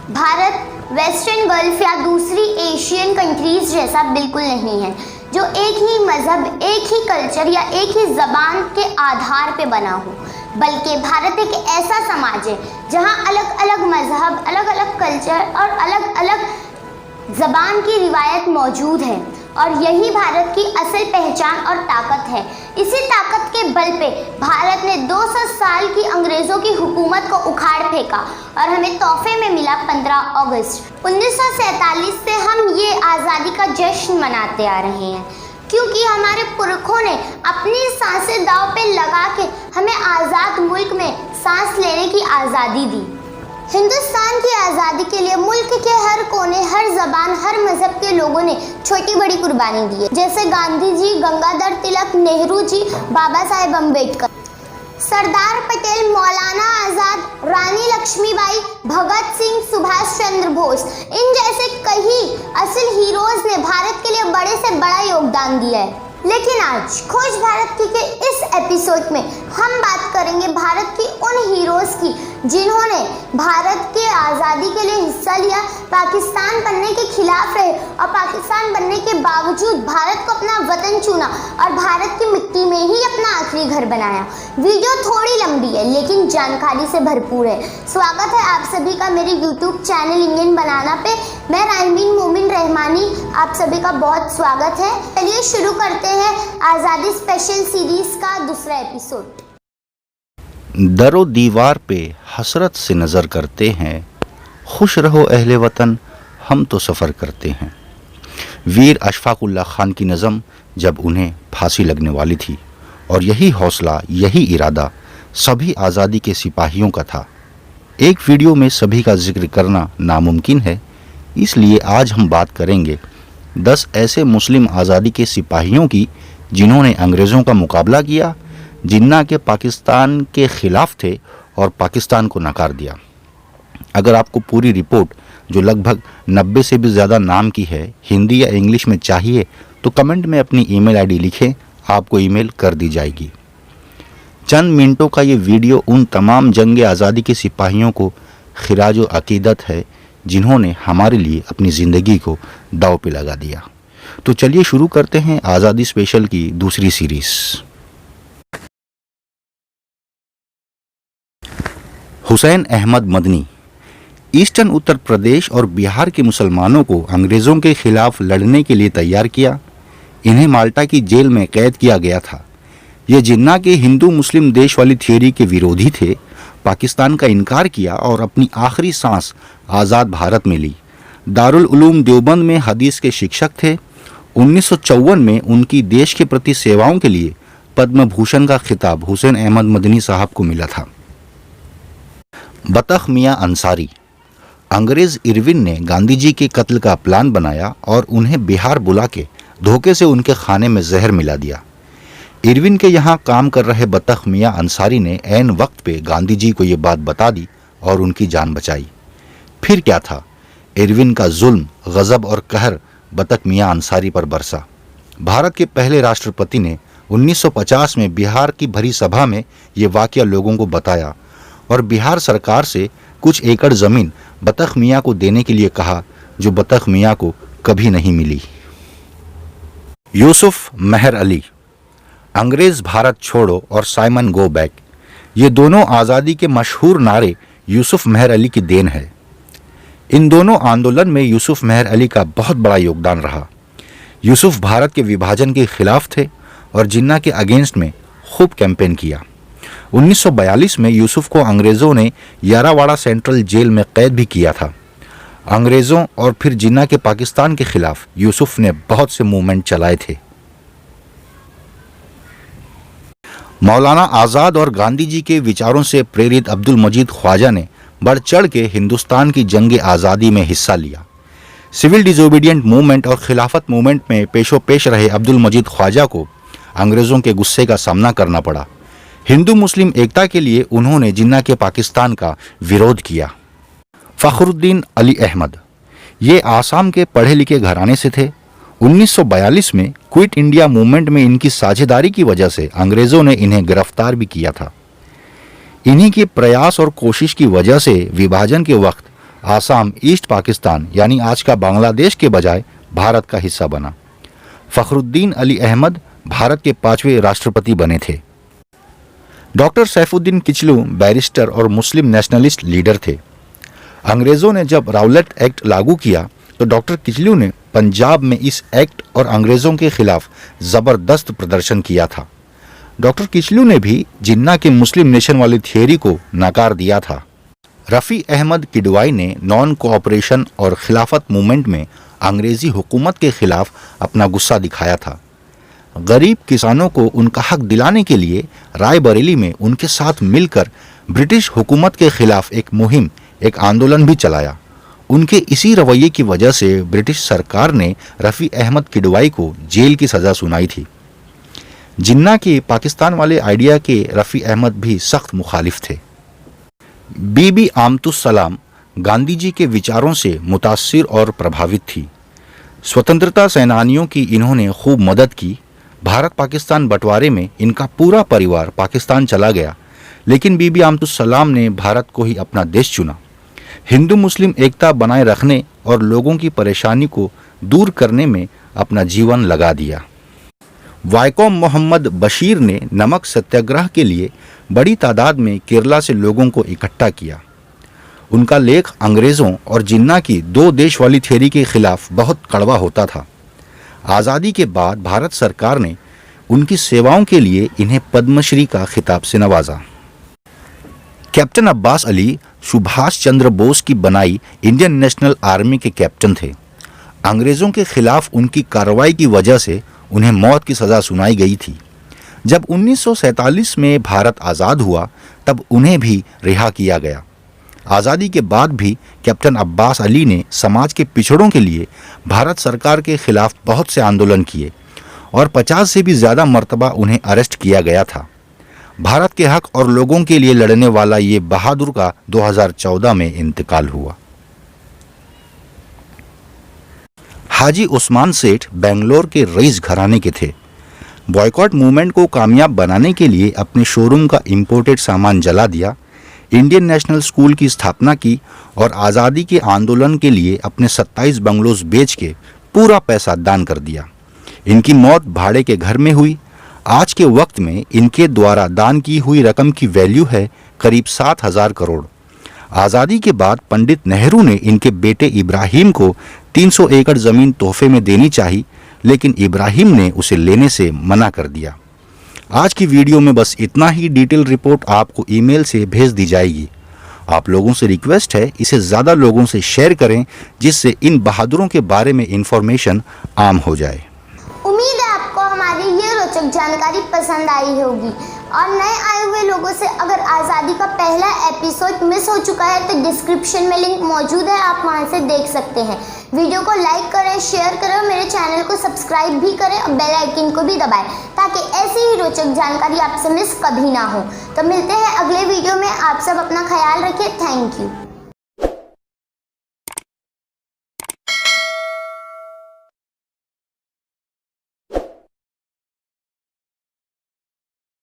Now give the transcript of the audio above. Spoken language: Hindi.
भारत वेस्टर्न गल्फ या दूसरी एशियन कंट्रीज जैसा बिल्कुल नहीं है जो एक ही मजहब, एक ही कल्चर या एक ही जबान के आधार पे बना हो, बल्कि भारत एक ऐसा समाज है जहां अलग अलग मजहब, अलग अलग कल्चर और अलग अलग जबान की रिवायत मौजूद है और यही भारत की असल पहचान और ताकत है। इसी ताकत के बल पे भारत ने 200 साल की अंग्रेज़ों की हुकूमत को उखाड़ फेंका और हमें तोहफे में मिला 15 अगस्त 1947 से हम ये आज़ादी का जश्न मनाते आ रहे हैं, क्योंकि हमारे पुरखों ने अपनी सांसें दांव पे लगा के हमें आज़ाद मुल्क में सांस लेने की आज़ादी दी। हिंदुस्तान की आज़ादी के लिए मुल्क के हर कोने, हर जबान, हर मजहब के लोगों ने छोटी बड़ी कुर्बानी दी है, जैसे गांधी जी, गंगाधर तिलक, नेहरू जी, बाबा साहेब अम्बेडकर, सरदार पटेल, मौलाना आज़ाद, रानी लक्ष्मीबाई, भगत सिंह, सुभाष चंद्र बोस, इन जैसे कई असल हीरोज ने भारत के लिए बड़े से बड़ा योगदान दिया है। लेकिन आज खोज भारत की के इस एपिसोड में हम बात करेंगे भारत की उन हीरोज की जिन्होंने भारत के आज़ादी के लिए हिस्सा लिया, पाकिस्तान बनने के खिलाफ रहे और पाकिस्तान बनने के बावजूद भारत को अपना वतन चुना और भारत की मिट्टी में ही अपना आखिरी घर बनाया। वीडियो थोड़ी लंबी है लेकिन जानकारी से भरपूर है। स्वागत है आप सभी का मेरे यूट्यूब चैनल इंडियन बनाना पे। मैं रायमीन मोमिन रहमानी, आप सभी का बहुत स्वागत है। चलिए शुरू करते हैं आज़ादी स्पेशल सीरीज का दूसरा एपिसोड। दरो दीवार पे हसरत से नज़र करते हैं, खुश रहो अहले वतन, हम तो सफ़र करते हैं। वीर अशफाकुल्लाह खान की नज़म जब उन्हें फांसी लगने वाली थी और यही हौसला, यही इरादा सभी आज़ादी के सिपाहियों का था। एक वीडियो में सभी का जिक्र करना नामुमकिन है, इसलिए आज हम बात करेंगे 10 ऐसे मुस्लिम आज़ादी के सिपाहियों की जिन्होंने अंग्रेज़ों का मुकाबला किया, जिन्ना के पाकिस्तान के ख़िलाफ़ थे और पाकिस्तान को नकार दिया। अगर आपको पूरी रिपोर्ट, जो लगभग 90 से भी ज़्यादा नाम की है, हिंदी या इंग्लिश में चाहिए तो कमेंट में अपनी ईमेल आईडी लिखें, आपको ईमेल कर दी जाएगी। चंद मिनटों का ये वीडियो उन तमाम जंग आज़ादी के सिपाहियों को खिराज अकीदत है जिन्होंने हमारे लिए अपनी ज़िंदगी को दांव पे लगा दिया। तो चलिए शुरू करते हैं आज़ादी स्पेशल की दूसरी सीरीज़। हुसैन अहमद मदनी ईस्टर्न उत्तर प्रदेश और बिहार के मुसलमानों को अंग्रेज़ों के खिलाफ लड़ने के लिए तैयार किया। इन्हें माल्टा की जेल में कैद किया गया था। ये जिन्ना के हिंदू मुस्लिम देश वाली थियोरी के विरोधी थे, पाकिस्तान का इनकार किया और अपनी आखिरी सांस आज़ाद भारत में ली। दारुल उलूम देवबंद में हदीस के शिक्षक थे। 1954 में उनकी देश के प्रति सेवाओं के लिए पद्म भूषण का खिताब हुसैन अहमद मदनी साहब को मिला था। बतख मियाँ अंसारी अंग्रेज़ इरविन ने गांधी जी के कत्ल का प्लान बनाया और उन्हें बिहार बुला के धोखे से उनके खाने में जहर मिला दिया। इरविन के यहाँ काम कर रहे बतख मियाँ अंसारी ने ऐन वक्त पे गांधी जी को ये बात बता दी और उनकी जान बचाई। फिर क्या था, इरविन का जुल्म, गज़ब और कहर बतख मियाँ अंसारी पर बरसा। भारत के पहले राष्ट्रपति ने 1950 में बिहार की भरी सभा में ये वाक़या लोगों को बताया और बिहार सरकार से कुछ एकड़ ज़मीन बतख मियाँ को देने के लिए कहा, जो बतख मियाँ को कभी नहीं मिली। यूसुफ मेहर अली अंग्रेज़ भारत छोड़ो और साइमन गो बैक, ये दोनों आज़ादी के मशहूर नारे यूसुफ मेहर अली की देन है। इन दोनों आंदोलन में यूसुफ मेहर अली का बहुत बड़ा योगदान रहा। यूसुफ भारत के विभाजन के खिलाफ थे और जिन्ना के अगेंस्ट में खूब कैंपेन किया। 1942 में यूसुफ को अंग्रेज़ों ने यारावाड़ा सेंट्रल जेल में कैद भी किया था। अंग्रेज़ों और फिर जिन्ना के पाकिस्तान के खिलाफ यूसुफ ने बहुत से मूवमेंट चलाए थे। मौलाना आज़ाद और गांधी जी के विचारों से प्रेरित अब्दुल मजीद ख्वाजा ने बढ़ चढ़ के हिंदुस्तान की जंग आज़ादी में हिस्सा लिया। सिविल डिसोबीडियंट मूवमेंट और खिलाफत मूवमेंट में पेशो पेश रहे अब्दुल मजीद ख्वाजा को अंग्रेज़ों के गुस्से का सामना करना पड़ा। हिंदू मुस्लिम एकता के लिए उन्होंने जिन्ना के पाकिस्तान का विरोध किया। फ़खरुद्दीन अली अहमद ये आसाम के पढ़े लिखे घराने से थे। 1942 में क्विट इंडिया मूवमेंट में इनकी साझेदारी की वजह से अंग्रेज़ों ने इन्हें गिरफ्तार भी किया था। इन्हीं के प्रयास और कोशिश की वजह से विभाजन के वक्त आसाम ईस्ट पाकिस्तान यानी आज का बांग्लादेश के बजाय भारत का हिस्सा बना। फखरुद्दीन अली अहमद भारत के 5वें राष्ट्रपति बने थे। डॉक्टर सैफुद्दीन किचलू बैरिस्टर और मुस्लिम नेशनलिस्ट लीडर थे। अंग्रेज़ों ने जब राउलेट एक्ट लागू किया तो डॉक्टर किचलू ने पंजाब में इस एक्ट और अंग्रेज़ों के खिलाफ ज़बरदस्त प्रदर्शन किया था। डॉक्टर किचलू ने भी जिन्ना के मुस्लिम नेशन वाली थियोरी को नकार दिया था। रफ़ी अहमद किडवाई ने नॉन कोऑपरेशन और खिलाफत मूवमेंट में अंग्रेज़ी हुकूमत के खिलाफ अपना गुस्सा दिखाया था। गरीब किसानों को उनका हक दिलाने के लिए रायबरेली में उनके साथ मिलकर ब्रिटिश हुकूमत के खिलाफ एक मुहिम, एक आंदोलन भी चलाया। उनके इसी रवैये की वजह से ब्रिटिश सरकार ने रफ़ी अहमद किडवाई को जेल की सज़ा सुनाई थी। जिन्ना के पाकिस्तान वाले आइडिया के रफ़ी अहमद भी सख्त मुखालिफ थे। बीबी आमतुस सलाम गांधी जी के विचारों से मुतासिर और प्रभावित थी। स्वतंत्रता सेनानियों की इन्होंने खूब मदद की। भारत पाकिस्तान बंटवारे में इनका पूरा परिवार पाकिस्तान चला गया, लेकिन बीबी आमतुस सलाम ने भारत को ही अपना देश चुना। हिंदू मुस्लिम एकता बनाए रखने और लोगों की परेशानी को दूर करने में अपना जीवन लगा दिया। वायकोम मोहम्मद बशीर ने नमक सत्याग्रह के लिए बड़ी तादाद में केरला से लोगों को इकट्ठा किया। उनका लेख अंग्रेज़ों और जिन्ना की दो देश वाली थियोरी के खिलाफ बहुत कड़वा होता था। आज़ादी के बाद भारत सरकार ने उनकी सेवाओं के लिए इन्हें पद्मश्री का खिताब से नवाजा। कैप्टन अब्बास अली सुभाष चंद्र बोस की बनाई इंडियन नेशनल आर्मी के कैप्टन थे। अंग्रेज़ों के खिलाफ उनकी कार्रवाई की वजह से उन्हें मौत की सज़ा सुनाई गई थी। जब 1947 में भारत आज़ाद हुआ तब उन्हें भी रिहा किया गया। आज़ादी के बाद भी कैप्टन अब्बास अली ने समाज के पिछड़ों के लिए भारत सरकार के खिलाफ बहुत से आंदोलन किए और 50 से भी ज़्यादा मर्तबा उन्हें अरेस्ट किया गया था। भारत के हक और लोगों के लिए लड़ने वाला ये बहादुर का 2014 में इंतकाल हुआ। हाजी उस्मान सेठ बेंगलोर के रईस घराने के थे। बॉयकॉट मूवमेंट को कामयाब बनाने के लिए अपने शोरूम का इंपोर्टेड सामान जला दिया, इंडियन नेशनल स्कूल की स्थापना की और आज़ादी के आंदोलन के लिए अपने 27 बंगलोज बेच के पूरा पैसा दान कर दिया। इनकी मौत भाड़े के घर में हुई। आज के वक्त में इनके द्वारा दान की हुई रकम की वैल्यू है करीब 7,000 करोड़। आज़ादी के बाद पंडित नेहरू ने इनके बेटे इब्राहिम को 300 एकड़ ज़मीन तोहफे में देनी चाहिए, लेकिन इब्राहिम ने उसे लेने से मना कर दिया। आज की वीडियो में बस इतना ही। डिटेल रिपोर्ट आपको ईमेल से भेज दी जाएगी। आप लोगों से रिक्वेस्ट है इसे ज़्यादा लोगों से शेयर करें, जिससे इन बहादुरों के बारे में इंफॉर्मेशन आम हो जाए। उम्मीद है आपको हमारी ये रोचक जानकारी पसंद आई होगी और नए आए हुए लोगों से अगर आज़ादी का पहला एपिसोड मिस हो चुका है तो डिस्क्रिप्शन में लिंक मौजूद है, आप वहां से देख सकते हैं। वीडियो को लाइक करें, शेयर करें और मेरे चैनल को सब्सक्राइब भी करें और बेल आइकन को भी दबाएं ताकि ऐसी ही रोचक जानकारी आपसे मिस कभी ना हो। तो मिलते हैं अगले वीडियो में। आप सब अपना ख्याल रखिए। Thank you.